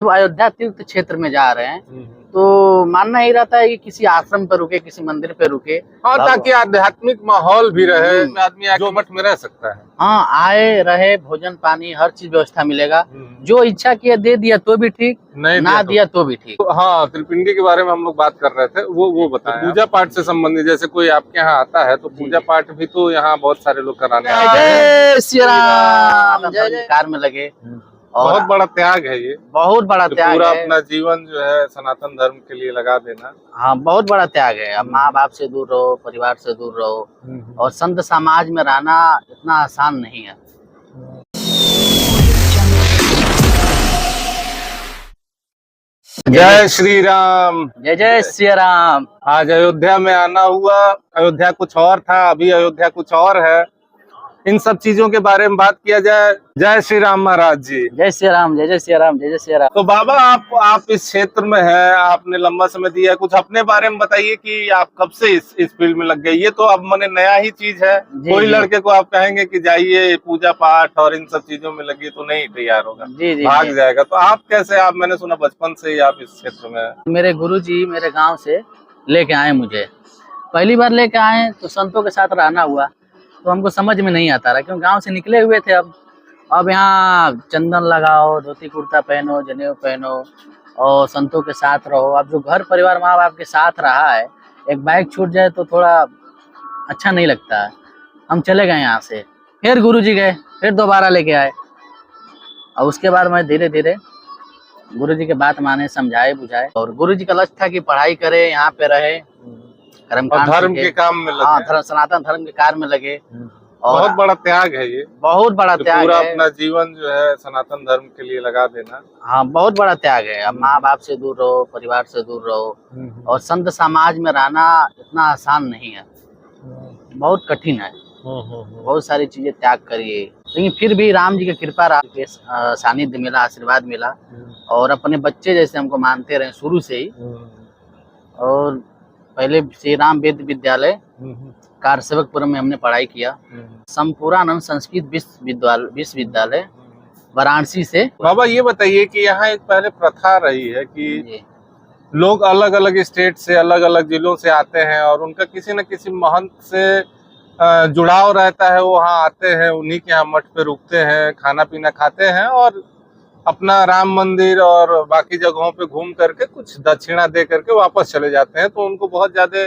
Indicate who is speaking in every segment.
Speaker 1: तो अयोध्या तीर्थ क्षेत्र में जा रहे हैं तो मानना ही रहता है कि किसी आश्रम पे रुके, किसी मंदिर पे रुके।
Speaker 2: हाँ, ताकि आध्यात्मिक माहौल भी रहे, आदमी आके मठ में रह सकता है।
Speaker 1: हाँ, आए रहे, भोजन पानी हर चीज व्यवस्था मिलेगा। जो इच्छा किया दे दिया तो भी ठीक,
Speaker 2: नहीं
Speaker 1: ना दिया तो भी ठीक।
Speaker 2: तो हाँ, त्रिपिंडी के बारे में हम लोग बात कर रहे थे, वो बताएं। पूजा पाठ से संबंधित जैसे कोई आपके यहाँ आता है तो पूजा पाठ भी तो यहाँ बहुत सारे लोग कराने आते हैं।
Speaker 1: जय श्री राम, जय जय कार में लगे।
Speaker 2: बहुत बड़ा त्याग है ये,
Speaker 1: बहुत बड़ा त्याग
Speaker 2: पूरा
Speaker 1: है।
Speaker 2: अपना जीवन जो है सनातन धर्म के लिए लगा देना।
Speaker 1: हाँ, बहुत बड़ा त्याग है। अब माँ बाप से दूर रहो, परिवार से दूर रहो, और संत समाज में रहना इतना आसान नहीं है।
Speaker 2: जय श्री राम,
Speaker 1: जय जय श्री राम।
Speaker 2: आज अयोध्या में आना हुआ। अयोध्या कुछ और था, अभी अयोध्या कुछ और है। इन सब चीजों के बारे में बात किया जाए। जय श्री राम महाराज जी।
Speaker 1: जय श्री राम, जय जय श्री राम, जय जय श्री राम।
Speaker 2: तो बाबा, आप इस क्षेत्र में हैं, आपने लंबा समय दिया है, कुछ अपने बारे में बताइए कि आप कब से इस फील्ड में लग गए। ये तो अब मैंने नया ही चीज है। कोई लड़के को आप कहेंगे कि जाइए पूजा पाठ और इन सब चीजों में लगिए तो नहीं तैयार होगा, भाग जाएगा। तो आप कैसे, आप मैंने सुना बचपन से ही आप इस क्षेत्र में हैं।
Speaker 1: मेरे गुरुजी मेरे गांव से लेके आए मुझे। पहली बार लेके आए तो संतों के साथ रहना हुआ, तो हमको समझ में नहीं आता रहा, क्योंकि गांव से निकले हुए थे। अब यहाँ चंदन लगाओ, धोती कुर्ता पहनो, जनेऊ पहनो और संतों के साथ रहो। अब जो घर परिवार माँ बाप के साथ रहा है, एक बाइक छूट जाए तो थोड़ा अच्छा नहीं लगता है। हम चले गए यहाँ से, फिर गुरुजी गए, फिर दोबारा लेके आए। और उसके बाद मैं धीरे धीरे गुरुजी के बात माने, समझाए बुझाए। और गुरुजी का लक्ष्य था कि पढ़ाई करे, यहाँ पे रहे,
Speaker 2: धर्म के काम में लगे।
Speaker 1: हाँ, सनातन धर्म के कार्य में लगे। और
Speaker 2: बहुत बड़ा त्याग है ये,
Speaker 1: बहुत बड़ा त्याग
Speaker 2: पूरा
Speaker 1: है।
Speaker 2: अपना जीवन जो है सनातन धर्म के लिए लगा देना।
Speaker 1: हाँ, बहुत बड़ा त्याग है। अब माँ बाप से दूर रहो, परिवार से दूर रहो, और संत समाज में रहना इतना आसान नहीं है, बहुत कठिन है। बहुत सारी चीजें त्याग करिए, लेकिन फिर भी राम जी की कृपा रहा, सानिध्य मिला, आशीर्वाद मिला, और अपने बच्चे जैसे हमको मानते रहे शुरू से ही। और पहले श्री राम वेद विद्यालय कारसेवकपुरम में हमने पढ़ाई किया। संपूर्णानंद संस्कृत विश्वविद्यालय वाराणसी से।
Speaker 2: बाबा, ये बताइए कि यहाँ एक पहले प्रथा रही है कि लोग अलग अलग स्टेट से, अलग अलग जिलों से आते हैं और उनका किसी न किसी महंत से जुड़ाव रहता है। वो वहाँ आते हैं, उन्हीं के यहाँ मठ पे रुकते हैं, खाना पीना खाते हैं और अपना राम मंदिर और बाकी जगहों पे घूम करके कुछ दक्षिणा दे करके वापस चले जाते हैं। तो उनको बहुत ज्यादा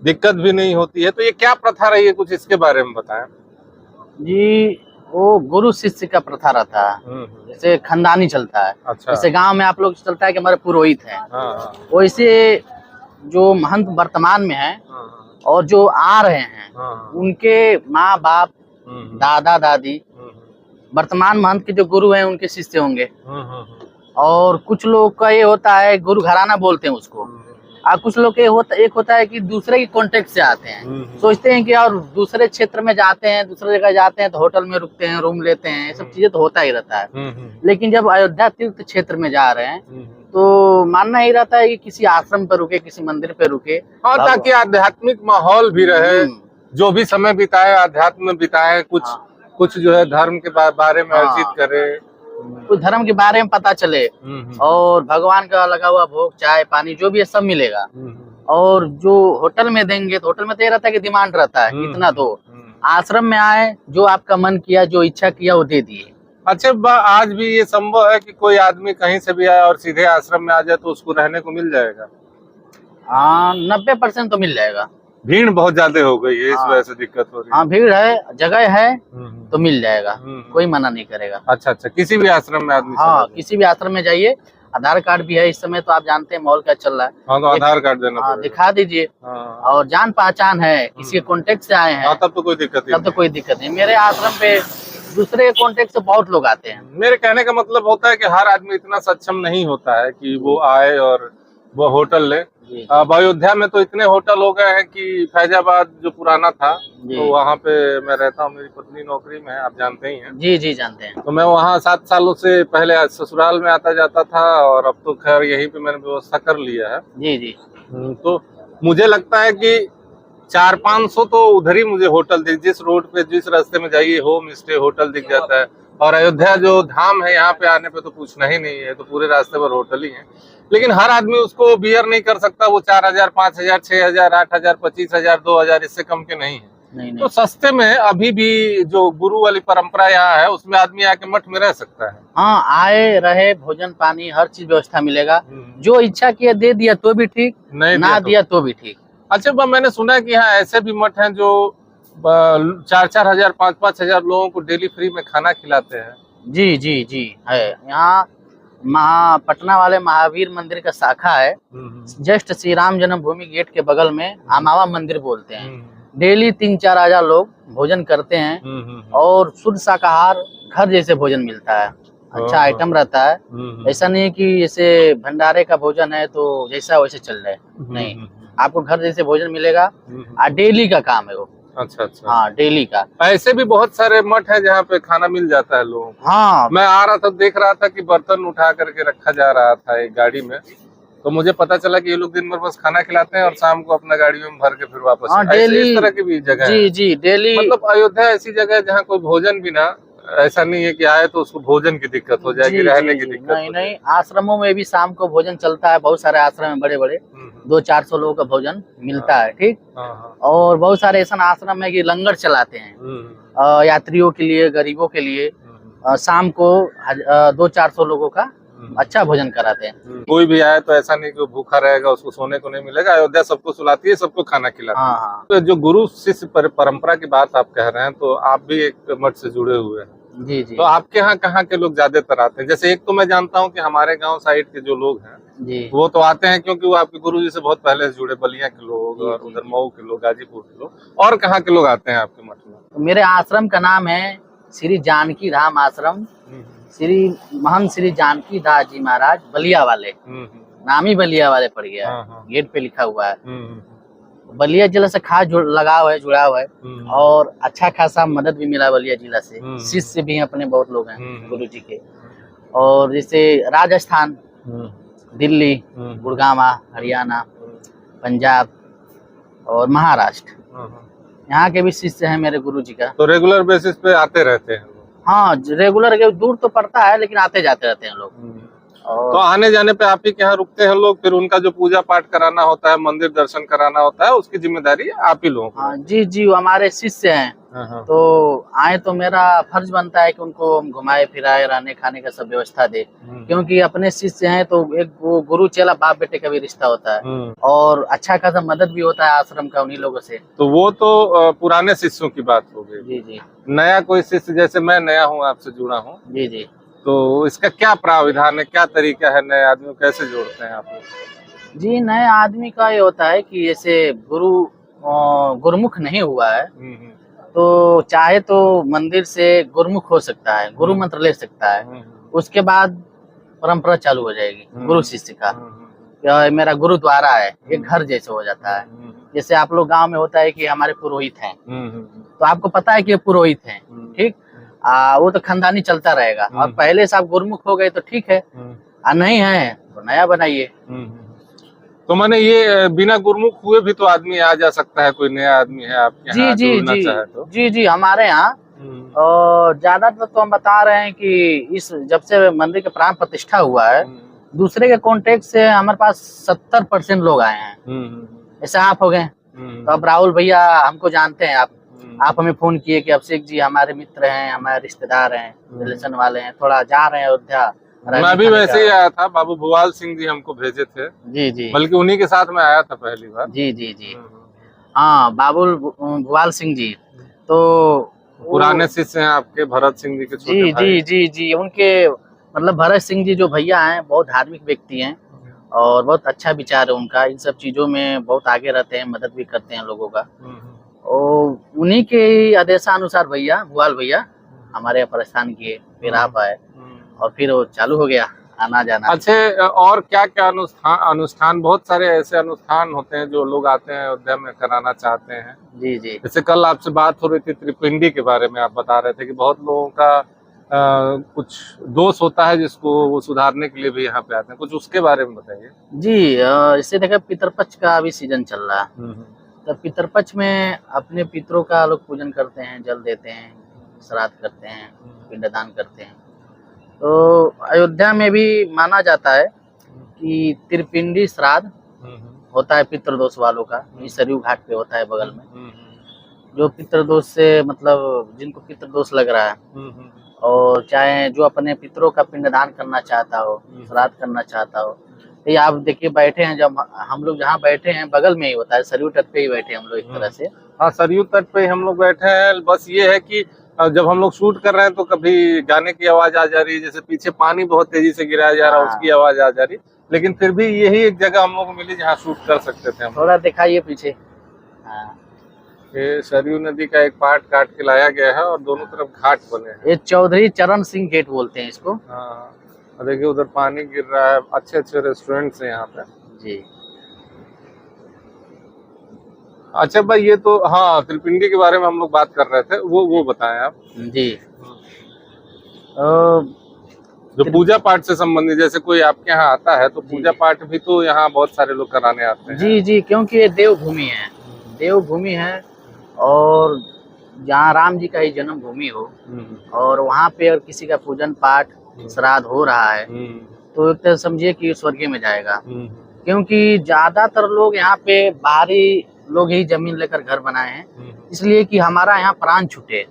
Speaker 2: दिक्कत भी नहीं होती है। तो ये क्या प्रथा रही है, कुछ इसके बारे में बताएं।
Speaker 1: जी, वो गुरु शिष्य का प्रथा रहता है, जैसे खानदानी चलता है।
Speaker 2: अच्छा।
Speaker 1: जैसे गांव में आप लोग चलता है कि हमारे पुरोहित हैं, वैसे जो महंत वर्तमान में है और जो आ रहे हैं, उनके माँ बाप, दादा दादी, वर्तमान महंत के जो गुरु हैं उनके शिष्य होंगे। और कुछ लोग का ये होता है, गुरु घराना बोलते हैं उसको। और कुछ लोग एक होता है कि दूसरे की कॉन्टेक्ट से आते हैं, सोचते हैं कि और दूसरे क्षेत्र में जाते हैं, दूसरे जगह जाते हैं तो होटल में रुकते हैं, रूम लेते हैं, ये सब चीजें तो होता ही रहता है। लेकिन जब अयोध्या तीर्थ क्षेत्र में जा रहे हैं तो मानना ही रहता है कि किसी आश्रम पे रुके, किसी मंदिर पे रुके।
Speaker 2: हाँ, ताकि आध्यात्मिक माहौल भी रहे, जो भी समय बिताए आध्यात्म में बिताए, कुछ जो है धर्म के बारे में अर्जित करे,
Speaker 1: कुछ धर्म के बारे में पता चले, और भगवान का लगा हुआ भोग, चाय पानी जो भी है सब मिलेगा। और जो होटल में देंगे तो होटल में तो ये रहता है कि डिमांड रहता है इतना दो। आश्रम में आए, जो आपका मन किया, जो इच्छा किया वो दे दिए।
Speaker 2: अच्छा, आज भी ये संभव है कि कोई आदमी कहीं से भी आए और सीधे आश्रम में आ जाए तो उसको रहने को मिल जाएगा?
Speaker 1: हाँ, 90% तो मिल जाएगा।
Speaker 2: भीड़ बहुत ज्यादा हो गई है, इस वजह से दिक्कत हो रही है।
Speaker 1: हाँ, भीड़ है, जगह है तो मिल जाएगा, कोई मना नहीं करेगा।
Speaker 2: अच्छा, किसी भी आश्रम में आदमी,
Speaker 1: हाँ, किसी भी आश्रम में जाइए। आधार कार्ड भी है इस समय, तो आप जानते हैं माहौल क्या चल रहा है।
Speaker 2: हाँ, तो आधार कार्ड देना पड़ेगा।
Speaker 1: दिखा दीजिए। और जान पहचान है, किसी के कॉन्टेक्ट से आए हैं,
Speaker 2: तब तो कोई दिक्कत नहीं।
Speaker 1: तब तो कोई दिक्कत नहीं। मेरे आश्रम पे दूसरे कॉन्टेक्ट से बहुत लोग आते हैं।
Speaker 2: मेरे कहने का मतलब होता है कि हर आदमी इतना सक्षम नहीं होता है कि वो आए और वो होटल ले। अब अयोध्या में तो इतने होटल हो गए हैं कि फैजाबाद जो पुराना था, तो वहाँ पे मैं रहता हूँ, मेरी पत्नी नौकरी में है, आप जानते ही हैं।
Speaker 1: जी जी, जानते हैं।
Speaker 2: तो मैं वहाँ 7 सालों से पहले ससुराल में आता जाता था, और अब तो खैर यहीं पे मैंने व्यवस्था कर लिया है।
Speaker 1: जी जी।
Speaker 2: तो मुझे लगता है कि 400-500 तो उधर ही मुझे होटल दिख, जिस रोड पे, जिस रास्ते में जाइए होम स्टे होटल दिख जाता है। और अयोध्या जो धाम है यहाँ पे आने पे तो पूछना ही नहीं है, तो पूरे रास्ते पर होटल ही है। लेकिन हर आदमी उसको बियर नहीं कर सकता, वो 4000, 5000, 6000, 8000, 25,000, 2000 इससे कम के नहीं है।
Speaker 1: नहीं
Speaker 2: तो सस्ते में अभी भी जो गुरु वाली परंपरा यहाँ है उसमें आदमी आके मठ में रह सकता है।
Speaker 1: हाँ, आए रहे, भोजन पानी हर चीज व्यवस्था मिलेगा। जो इच्छा किया दे दिया तो भी ठीक,
Speaker 2: नहीं
Speaker 1: ना दिया तो भी ठीक।
Speaker 2: अच्छा, मैंने सुना है कि यहाँ ऐसे भी मठ हैं जो 4-4 हजार, 5-5 हजार लोगों को डेली फ्री में खाना खिलाते हैं।
Speaker 1: जी जी जी है। यहाँ पटना वाले महावीर मंदिर का शाखा है, जस्ट श्री राम जन्मभूमि गेट के बगल में आमावा मंदिर बोलते हैं। डेली 3-4 हजार लोग भोजन करते हैं और शुद्ध शाकाहार घर जैसे भोजन मिलता है। अच्छा आइटम रहता है, ऐसा नहीं कि जैसे भंडारे का भोजन है तो जैसा वैसे चल रहा है, नहीं, आपको घर जैसे भोजन मिलेगा। डेली का काम है वो।
Speaker 2: अच्छा।
Speaker 1: हाँ, डेली का।
Speaker 2: ऐसे भी बहुत सारे मठ है जहाँ पे खाना मिल जाता है लोगों को।
Speaker 1: हाँ,
Speaker 2: मैं आ रहा था, देख रहा था कि बर्तन उठा करके रखा जा रहा था एक गाड़ी में, तो मुझे पता चला कि ये लोग दिन भर बस खाना खिलाते हैं और शाम को अपना गाड़ियों में भर के फिर वापस।
Speaker 1: हाँ, डेली
Speaker 2: इस तरह की भी जगह
Speaker 1: जी
Speaker 2: है।
Speaker 1: जी डेली।
Speaker 2: मतलब अयोध्या ऐसी जगह है जहाँ कोई भोजन भी ना, ऐसा नहीं है कि आए तो उसको भोजन की दिक्कत हो जाएगी, रहने की दिक्कत
Speaker 1: नहीं, आश्रमों में भी शाम को भोजन चलता है। बहुत सारे आश्रम में बड़े बड़े 200-400 लोगों का भोजन मिलता है, ठीक। और बहुत सारे ऐसा आश्रम है कि लंगर चलाते हैं यात्रियों के लिए, गरीबों के लिए। शाम को 200-400 लोगों का अच्छा भोजन कराते हैं।
Speaker 2: कोई भी आए तो ऐसा नहीं कि वो भूखा रहेगा, उसको सोने को नहीं मिलेगा। अयोध्या सबको सुलाती है, सबको खाना खिलाती है।
Speaker 1: हाँ।
Speaker 2: तो जो गुरु शिष्य परंपरा की बात आप कह रहे हैं, तो आप भी एक मठ से जुड़े हुए हैं।
Speaker 1: जी जी।
Speaker 2: तो आपके यहाँ कहाँ के लोग ज्यादातर आते हैं? जैसे एक तो मैं जानता हूँ कि हमारे गांव साइड के जो लोग हैं
Speaker 1: जी,
Speaker 2: वो तो आते हैं क्योंकि वो आपके गुरु जी से बहुत पहले से जुड़े, बलिया के लोग और उधर मऊ के लोग, गाजीपुर के लोग। और कहाँ के लोग आते हैं आपके मठ में?
Speaker 1: तो मेरे आश्रम का नाम है श्री जानकी धाम आश्रम। श्री महंत श्री जानकी दास जी महाराज बलिया वाले, नाम ही बलिया वाले पड़ गया है, गेट पे लिखा हुआ है। बलिया जिला से खास लगाव है, जुड़ाव है, और अच्छा खासा मदद भी मिला बलिया जिला से। शिष्य भी अपने बहुत लोग हैं गुरु जी के। और जैसे राजस्थान, दिल्ली, गुड़गांव, हरियाणा, पंजाब और महाराष्ट्र, यहाँ के भी शिष्य हैं मेरे गुरु जी का।
Speaker 2: तो रेगुलर बेसिस पे आते रहते हैं?
Speaker 1: हाँ, रेगुलर के दूर तो पड़ता है लेकिन आते जाते रहते हैं लोग।
Speaker 2: तो आने जाने पे आप ही के यहाँ रुकते हैं लोग, फिर उनका जो पूजा पाठ कराना होता है, मंदिर दर्शन कराना होता है, उसकी जिम्मेदारी आप ही लोगों को?
Speaker 1: हाँ जी जी, वो हमारे शिष्य हैं। तो आए तो मेरा फर्ज बनता है कि उनको हम घुमाए फिराए, रहने खाने का सब व्यवस्था दे, क्योंकि अपने शिष्य हैं तो एक वो गुरु चेला बाप बेटे का भी रिश्ता होता है और अच्छा खासा मदद भी होता है आश्रम का उन्हीं लोगों से।
Speaker 2: तो वो तो पुराने शिष्यों की बात हो गई।
Speaker 1: जी जी।
Speaker 2: नया कोई शिष्य, जैसे मैं नया हूँ, आपसे जुड़ा हूँ,
Speaker 1: जी जी,
Speaker 2: तो इसका क्या प्राविधान है, क्या तरीका है? नए आदमी को कैसे जोड़ते हैं आप लोग?
Speaker 1: जी, नए आदमी का ये होता है कि जैसे गुरुमुख नहीं हुआ है तो चाहे तो मंदिर से गुरुमुख हो सकता है, गुरु मंत्र ले सकता है। उसके बाद परंपरा चालू हो जाएगी गुरु शिष्य का। मेरा गुरुद्वारा है, एक घर जैसे हो जाता है। जैसे आप लोग गांव में होता है कि हमारे पुरोहित हैं, तो आपको पता है कि ये पुरोहित हैं, ठीक। वो तो खानदानी चलता रहेगा। और पहले से आप गुरुमुख हो गए तो ठीक है, नहीं है तो नया बनाइए।
Speaker 2: तो मैंने ये बिना गुरुमुख हुए भी तो आदमी आ जा सकता है? कोई नया आदमी है आपके यहाँ जुड़ना चाहे तो?
Speaker 1: जी जी, हमारे यहाँ और ज्यादातर तो हम बता रहे हैं कि इस जब से मंदिर का प्राण प्रतिष्ठा हुआ है, दूसरे के कॉन्टेक्ट से हमारे पास 70% लोग आए हैं। जैसे आप हो गए, तो अब राहुल भैया हमको जानते हैं, आप हमें फोन किए कि अभिषेक जी हमारे मित्र हैं, हमारे रिश्तेदार हैं, रिलेशन वाले हैं, थोड़ा जा रहे हैं अयोध्या।
Speaker 2: मैं भी वैसे ही आया था, बाबू भुवाल सिंह जी हमको भेजे थे।
Speaker 1: जी जी,
Speaker 2: बल्कि उन्हीं के साथ मैं आया था पहली बार।
Speaker 1: जी जी जी, हाँ, बाबुल भुवाल सिंह जी तो
Speaker 2: पुराने शिष्य हैं आपके, भरत सिंह जी के छोटे
Speaker 1: जी
Speaker 2: भाई।
Speaker 1: जी जी जी, उनके मतलब भरत सिंह जी जो भैया हैं बहुत धार्मिक व्यक्ति हैं और बहुत अच्छा विचार है उनका। इन सब चीजों में बहुत आगे रहते हैं, मदद भी करते हैं लोगों का। और उन्हीं के आदेशानुसार भैया, भुवाल भैया हमारे यहाँ प्रस्थान किए, फिर आप आए और फिर वो चालू हो गया आना जाना।
Speaker 2: अच्छा, और क्या क्या अनुष्ठान? बहुत सारे ऐसे अनुष्ठान होते हैं जो लोग आते हैं अयोध्या में कराना चाहते हैं।
Speaker 1: जी जी,
Speaker 2: जैसे कल आपसे बात हो रही थी त्रिपिंडी के बारे में, आप बता रहे थे कि बहुत लोगों का कुछ दोष होता है जिसको वो सुधारने के लिए भी यहाँ पे आते हैं, कुछ उसके बारे में बताइए।
Speaker 1: जी, इससे देखा पितरपक्ष का अभी सीजन चल रहा है, तब पितरपक्ष में अपने पितरों का लोग पूजन करते हैं, जल देते हैं, श्राद्ध करते हैं, पिंडदान करते हैं। तो अयोध्या में भी माना जाता है कि त्रिपिंडी श्राद्ध होता है पितृदोष वालों का, ये सरयू घाट पे होता है बगल में। जो पितृदोष से मतलब जिनको पितृदोष लग रहा है और चाहे जो अपने पितरों का पिंडदान करना चाहता हो, श्राद्ध करना चाहता हो, तो ये आप देखिए बैठे हैं, जब हम लोग जहाँ बैठे हैं बगल में ही होता है, सरयू तट पे ही बैठे हैं हम लोग एक तरह से।
Speaker 2: हाँ, सरयू तट पे हम लोग बैठे हैं। बस ये है कि जब हम लोग शूट कर रहे हैं तो कभी गाने की आवाज आ जा रही है, जैसे पीछे पानी बहुत तेजी से गिराया जा रहा है, उसकी आवाज आ जा रही, लेकिन फिर भी यही एक जगह हम लोग को मिली जहाँ शूट कर सकते थे हम।
Speaker 1: थोड़ा दिखाइए पीछे। हाँ,
Speaker 2: ये सरयू नदी का एक पार्ट काट के लाया गया है और दोनों तरफ घाट बने हैं।
Speaker 1: ये चौधरी चरण सिंह गेट बोलते हैं इसको।
Speaker 2: हाँ, देखिए उधर पानी गिर रहा है, अच्छे अच्छे रेस्टोरेंट्स हैं यहाँ पे
Speaker 1: जी।
Speaker 2: अच्छा भाई, ये तो हाँ त्रिपिंडी के बारे में हम लोग बात कर रहे थे, वो बताएं आप
Speaker 1: जी।
Speaker 2: जो पूजा पाठ से संबंधित, जैसे कोई आपके यहाँ आता है तो पूजा पाठ भी तो यहाँ बहुत सारे लोग कराने आते हैं।
Speaker 1: जी जी, क्योंकि ये देवभूमि है, देवभूमि है, और जहाँ राम जी का ही जन्म भूमि हो और वहाँ पे अगर किसी का पूजन पाठ श्राद्ध हो रहा है तो एक तरह समझिए कि स्वर्ग में जाएगा। क्योंकि ज्यादातर लोग यहाँ पे बाहरी लोग ही जमीन लेकर घर बनाए हैं, इसलिए कि हमारा यहाँ प्राण छूटे,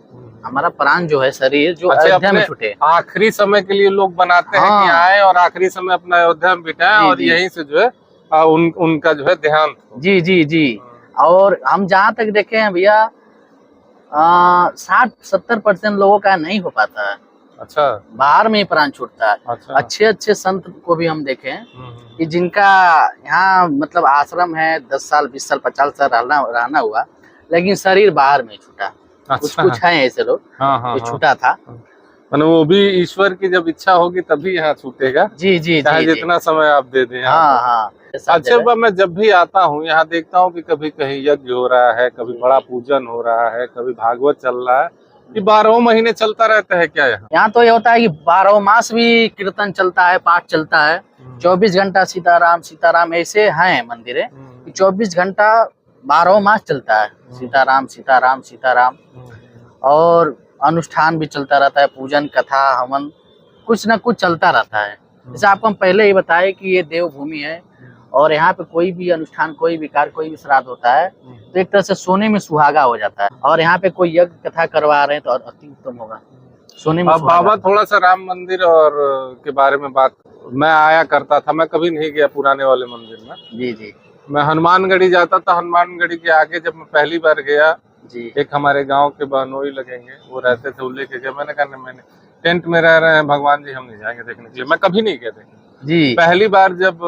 Speaker 1: हमारा प्राण जो है शरीर जो अयोध्या में छूटे।
Speaker 2: आखिरी समय के लिए लोग बनाते हैं कि आए और आखिरी समय अपना अयोध्या में बिताएं और यहीं से जो है उनका जो है देहांत। जी
Speaker 1: जी जी। और हम जहाँ तक देखे हैं भैया 60-70% लोगों का नहीं हो पाता है।
Speaker 2: अच्छा,
Speaker 1: बाहर में ही प्राण छूटता है।
Speaker 2: अच्छा। अच्छे
Speaker 1: अच्छे संत को भी हम देखे हैं कि जिनका यहाँ मतलब आश्रम है, 10 साल 20 साल 50 साल रहना हुआ, लेकिन शरीर बाहर में छूटा।
Speaker 2: अच्छा।
Speaker 1: कुछ हैं ऐसे लोग जो छूटा था।
Speaker 2: मतलब वो भी ईश्वर की जब इच्छा होगी तभी यहाँ छूटेगा।
Speaker 1: जी जी,
Speaker 2: चाहे जितना समय आप दे दें।
Speaker 1: हाँ हाँ।
Speaker 2: अच्छा, मैं जब भी आता हूँ यहाँ देखता हूँ कि कभी कहीं यज्ञ हो रहा है, कभी बड़ा पूजन हो रहा है, कभी भागवत चल रहा है। ये 12 महीने चलता रहता है क्या यहाँ?
Speaker 1: यहाँ तो ये होता है कि 12 मास भी कीर्तन चलता है, पाठ चलता है। 24 घंटा सीताराम सीताराम ऐसे हैं मंदिर है, 24 घंटा 12 मास चलता है सीताराम सीताराम सीताराम। और अनुष्ठान भी चलता रहता है, पूजन कथा हवन कुछ न कुछ चलता रहता है। जैसे आपको हम पहले ही बताए कि ये देवभूमि है और यहाँ पे कोई भी अनुष्ठान, कोई भी कार्य, कोई भी श्राद्ध होता है तो एक तरह से सोने में सुहागा हो जाता है। और यहाँ पे कोई यज्ञ कथा करवा रहे हैं तो अति उत्तम होगा, सोने में।
Speaker 2: बाबा, थोड़ा सा राम मंदिर और के बारे में बात। मैं आया करता था, मैं कभी नहीं गया पुराने वाले मंदिर में।
Speaker 1: जी जी।
Speaker 2: मैं हनुमानगढ़ी जाता था, हनुमानगढ़ी के आगे जब मैं पहली बार गया
Speaker 1: जी,
Speaker 2: एक हमारे गांव के बहनोई लगेंगे, वो रहते थे, वो लेके गए। मैंने कहा मैंने टेंट में रह रहे हैं भगवान जी, हम नहीं जाएंगे देखने के लिए। मैं कभी नहीं गया देखने
Speaker 1: जी।
Speaker 2: पहली बार जब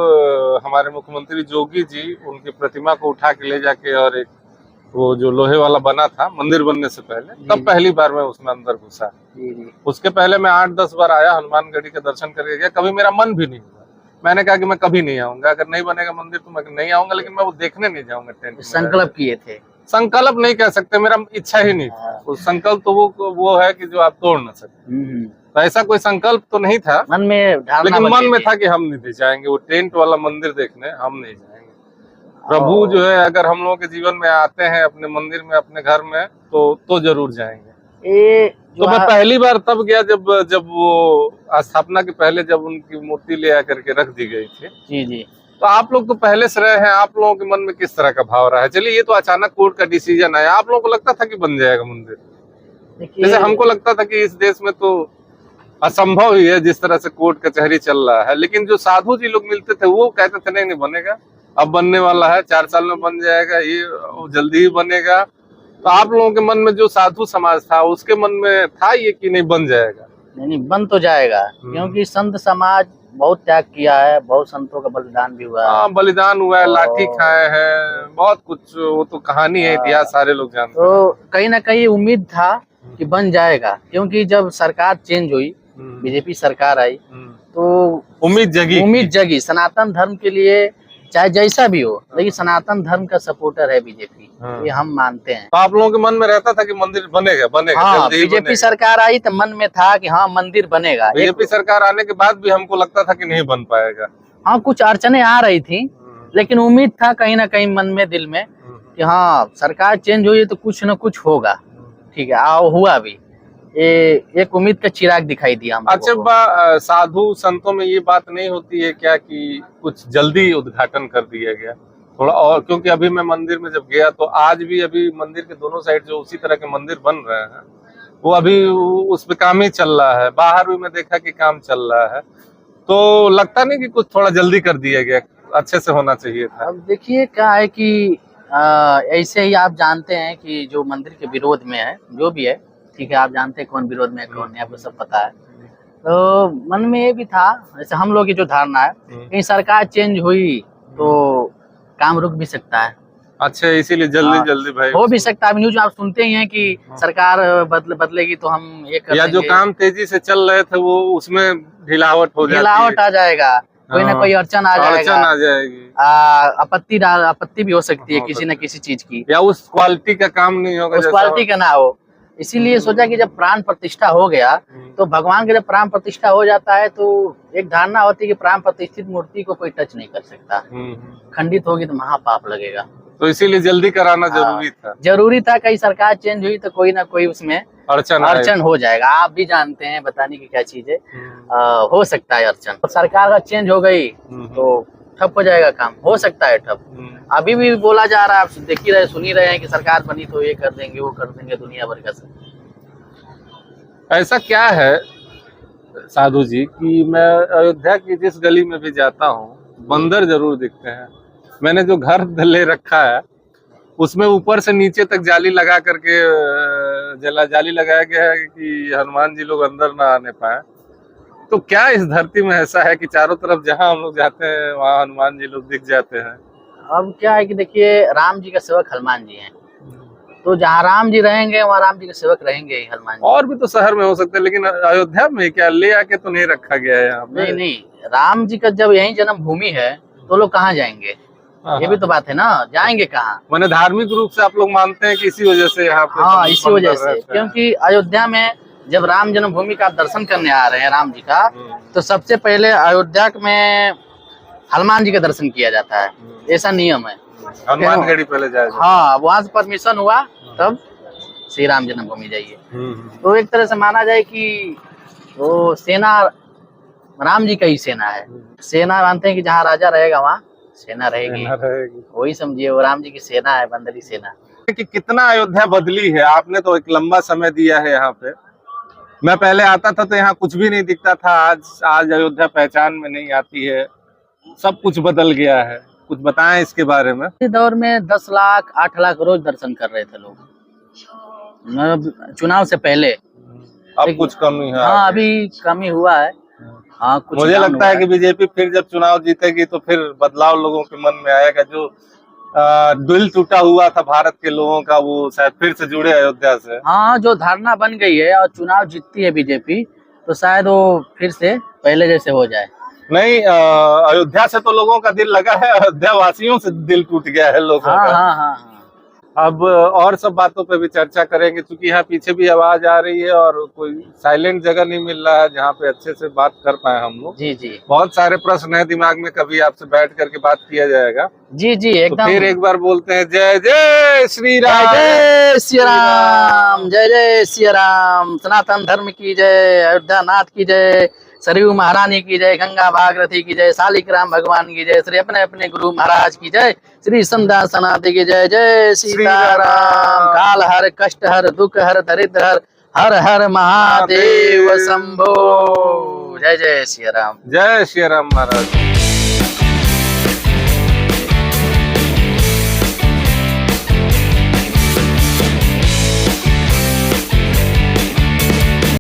Speaker 2: हमारे मुख्यमंत्री जोगी जी उनकी प्रतिमा को उठा के ले जाके, और एक वो जो लोहे वाला बना था मंदिर बनने से पहले, तब पहली बार मैं उसमें अंदर घुसा। उसके पहले मैं 8-10 बार आया, हनुमानगढ़ी का दर्शन करके गया, कभी मेरा मन भी नहीं हुआ। मैंने कहा कि मैं कभी नहीं आऊंगा, अगर नहीं बनेगा मंदिर तो मैं नहीं आऊंगा, लेकिन मैं वो देखने नहीं जाऊंगा। टेंट में
Speaker 1: संकल्प किए थे।
Speaker 2: संकल्प नहीं कह सकते, मेरा इच्छा ही नहीं था। उस संकल्प तो वो है कि जो आप तोड़ ना सकते। तो ऐसा कोई संकल्प तो नहीं था
Speaker 1: मन में,
Speaker 2: लेकिन मन में था कि हम नहीं जाएंगे वो टेंट वाला मंदिर देखने, हम नहीं जाएंगे। प्रभु जो है अगर हम लोगों के जीवन में आते हैं अपने मंदिर में, अपने घर में, तो जरूर जाएंगे। तो मैं पहली बार तब गया जब वो स्थापना के पहले जब उनकी मूर्ति ले आकर के रख दी गई थी।
Speaker 1: जी जी।
Speaker 2: तो आप लोग तो पहले से रहे हैं, आप लोगों के मन में किस तरह का भाव रहा है? चलिए, ये तो अचानक कोर्ट का डिसीजन आया, आप लोगों को लगता था कि बन जाएगा मंदिर? जैसे हमको लगता था कि इस देश में तो असंभव ही है जिस तरह से कोर्ट कचहरी चल रहा है, लेकिन जो साधु जी लोग मिलते थे वो कहते थे नहीं बनेगा, अब बनने वाला है, 4 साल में बन जाएगा, ये जल्दी ही बनेगा। तो आप लोगों के मन में जो साधु समाज था उसके मन में था ये कि नहीं बन जाएगा?
Speaker 1: नहीं, बन तो जाएगा, क्योंकि संत समाज बहुत त्याग किया है, बहुत संतों का बलिदान भी हुआ है।
Speaker 2: हाँ, बलिदान हुआ है, लाठी खाए हैं, बहुत कुछ, वो तो कहानी है, इतिहास सारे लोग जानते हैं।
Speaker 1: तो कहीं ना कहीं उम्मीद था कि बन जाएगा, क्योंकि जब सरकार चेंज हुई, बीजेपी सरकार आई, तो उम्मीद जगी सनातन धर्म के लिए, चाहे जैसा भी हो, लेकिन सनातन धर्म का सपोर्टर है बीजेपी, ये हम मानते हैं।
Speaker 2: तो आप लोगों के मन में रहता था कि मंदिर बनेगा?
Speaker 1: हाँ, बीजेपी सरकार आई तो मन में था कि हाँ मंदिर बनेगा।
Speaker 2: बीजेपी सरकार आने के बाद भी हमको लगता था कि नहीं बन पाएगा।
Speaker 1: हाँ, कुछ अड़चने आ रही थी, लेकिन उम्मीद था कहीं ना कहीं मन में, दिल में, कि हाँ सरकार चेंज हुई तो कुछ न कुछ होगा। ठीक है, हुआ भी। ये एक उम्मीद का चिराग दिखाई दिया हम
Speaker 2: अच्छा,
Speaker 1: लोगों को।
Speaker 2: साधु संतों में ये बात नहीं होती है क्या कि कुछ जल्दी उद्घाटन कर दिया गया थोड़ा और? क्योंकि अभी मैं मंदिर में जब गया तो आज भी अभी मंदिर के दोनों साइड जो उसी तरह के मंदिर बन रहे हैं वो अभी उस पे काम ही चल रहा है। बाहर भी मैं देखा कि काम चल रहा है, तो लगता नहीं कि कुछ थोड़ा जल्दी कर दिया गया, अच्छे से होना चाहिए था।
Speaker 1: अब देखिए क्या है कि ऐसे ही आप जानते हैं कि जो मंदिर के विरोध में है जो भी है, ठीक है, आप जानते हैं कौन विरोध में है कौन नहीं, आपको सब पता है। तो मन में ये भी था, जैसे हम लोग की जो धारणा है कहीं सरकार चेंज हुई तो काम रुक भी सकता है।
Speaker 2: अच्छा, इसीलिए जल्दी भाई
Speaker 1: हो भी सकता है। न्यूज आप सुनते ही हैं कि सरकार बदलेगी तो हम ये कर
Speaker 2: या
Speaker 1: देंगे।
Speaker 2: जो काम तेजी से चल रहे थे वो उसमें ढिलावट हो जाती है,
Speaker 1: गिलावट आ जाएगा, कोई ना कोई अड़चन आ जाएगा,
Speaker 2: आ जाएगी,
Speaker 1: आपत्ति भी हो सकती है किसी न किसी चीज की,
Speaker 2: या उस क्वालिटी का काम नहीं होगा,
Speaker 1: उस क्वालिटी का ना हो। इसीलिए सोचा कि जब प्राण प्रतिष्ठा हो गया तो भगवान के जब प्राण प्रतिष्ठा हो जाता है तो एक धारणा होती है कि प्राण प्रतिष्ठित मूर्ति को कोई टच नहीं कर सकता, खंडित होगी तो महापाप लगेगा।
Speaker 2: तो इसीलिए जल्दी कराना जरूरी था।
Speaker 1: कहीं सरकार चेंज हुई तो कोई ना कोई उसमें अड़चन हो जाएगा। आप भी जानते हैं, बताने की क्या चीज है, हो सकता है अड़चन। तो सरकार का चेंज हो गई तो ठप हो जाएगा काम, हो सकता है ठप। अभी भी बोला जा रहा है, आप देख ही रहे सुन ही रहे हैं कि सरकार बनी तो ये कर देंगे वो कर देंगे, दुनिया भर का सब।
Speaker 2: ऐसा क्या है साधु जी कि मैं अयोध्या की जिस गली में भी जाता हूँ बंदर जरूर दिखते हैं। मैंने जो घर ले रखा है उसमें ऊपर से नीचे तक जाली लगा करके जाली लगाया गया है कि हनुमान जी लोग अंदर ना आने पाए। तो क्या इस धरती में ऐसा है कि चारों तरफ जहां हम लोग जाते हैं वहां हनुमान जी लोग दिख जाते हैं?
Speaker 1: अब क्या है कि देखिए, राम जी का सेवक हनुमान जी हैं, तो जहाँ राम जी रहेंगे वहाँ राम जी के सेवक रहेंगे ही हनुमान जी।
Speaker 2: और भी तो शहर में हो सकते हैं, लेकिन अयोध्या में क्या ले आके तो नहीं रखा गया है यहाँ पे?
Speaker 1: नहीं, राम जी का जब यही जन्म भूमि है तो लोग कहाँ जाएंगे, ये भी तो बात है ना, जाएंगे कहाँ?
Speaker 2: मैंने धार्मिक रूप से आप लोग मानते हैं कि इसी वजह से यहाँ पे?
Speaker 1: हाँ, इसी वजह से, क्योंकि अयोध्या में जब राम जन्मभूमि का आप दर्शन करने आ रहे हैं राम जी का, तो सबसे पहले अयोध्या में हनुमान जी का दर्शन किया जाता है, ऐसा नियम है।
Speaker 2: हनुमानगढ़ी पहले जाएगा।
Speaker 1: हाँ, वहां से परमिशन हुआ तब श्री राम जन्मभूमि जाइए। तो एक तरह से माना जाए कि वो सेना राम जी का ही सेना है। सेना मानते हैं कि जहाँ राजा रहेगा वहाँ सेना रहेगी, वही समझिए वो राम जी की सेना है, बंदरी सेना।
Speaker 2: कि कितना अयोध्या बदली है, आपने तो एक लंबा समय दिया है यहाँ पे। मैं पहले आता था तो यहाँ कुछ भी नहीं दिखता था, आज अयोध्या पहचान में नहीं आती है, सब कुछ बदल गया है। कुछ बताएं इसके बारे में।
Speaker 1: इस दौर में 10 लाख 8 लाख रोज दर्शन कर रहे थे लोग, चुनाव से पहले।
Speaker 2: अब कुछ कमी है?
Speaker 1: हाँ, अभी कमी हुआ है। हाँ, कुछ
Speaker 2: मुझे लगता है कि बीजेपी फिर जब चुनाव जीतेगी तो फिर बदलाव लोगों के मन में आएगा। जो दिल टूटा हुआ था भारत के लोगों का वो शायद फिर से जुड़े अयोध्या से।
Speaker 1: हाँ, जो धारणा बन गई है और चुनाव जीतती है बीजेपी तो शायद वो फिर से पहले जैसे हो जाए।
Speaker 2: नहीं, अयोध्या से तो लोगों का दिल लगा है, अयोध्या वासियों से दिल टूट गया है लोगों का।
Speaker 1: हाँ।
Speaker 2: अब और सब बातों पे भी चर्चा करेंगे, क्योंकि यहाँ पीछे भी आवाज आ रही है और कोई साइलेंट जगह नहीं मिल रहा है जहाँ पे अच्छे से बात कर पाए हम लोग।
Speaker 1: जी। बहुत
Speaker 2: सारे प्रश्न है दिमाग में, कभी आपसे बैठ करके बात किया जाएगा।
Speaker 1: जी एकदम।
Speaker 2: तो फिर एक बार बोलते हैं जय जय श्री राम,
Speaker 1: जय श्री राम, जय जय श्री राम। सनातन धर्म की जय, अयोध्या नाथ की जय, सरयू महारानी की जय, गंगा भागीरथी की जय, शालिग्राम भगवान की जय, श्री अपने अपने गुरु महाराज की जय, श्री संध्या सनातन की जय। जय सीताराम। काल हर, कष्ट हर, दुख हर, दरिद्र हर, हर हर महादेव शंभो। जय जय श्री राम।
Speaker 2: जय श्री राम महाराज।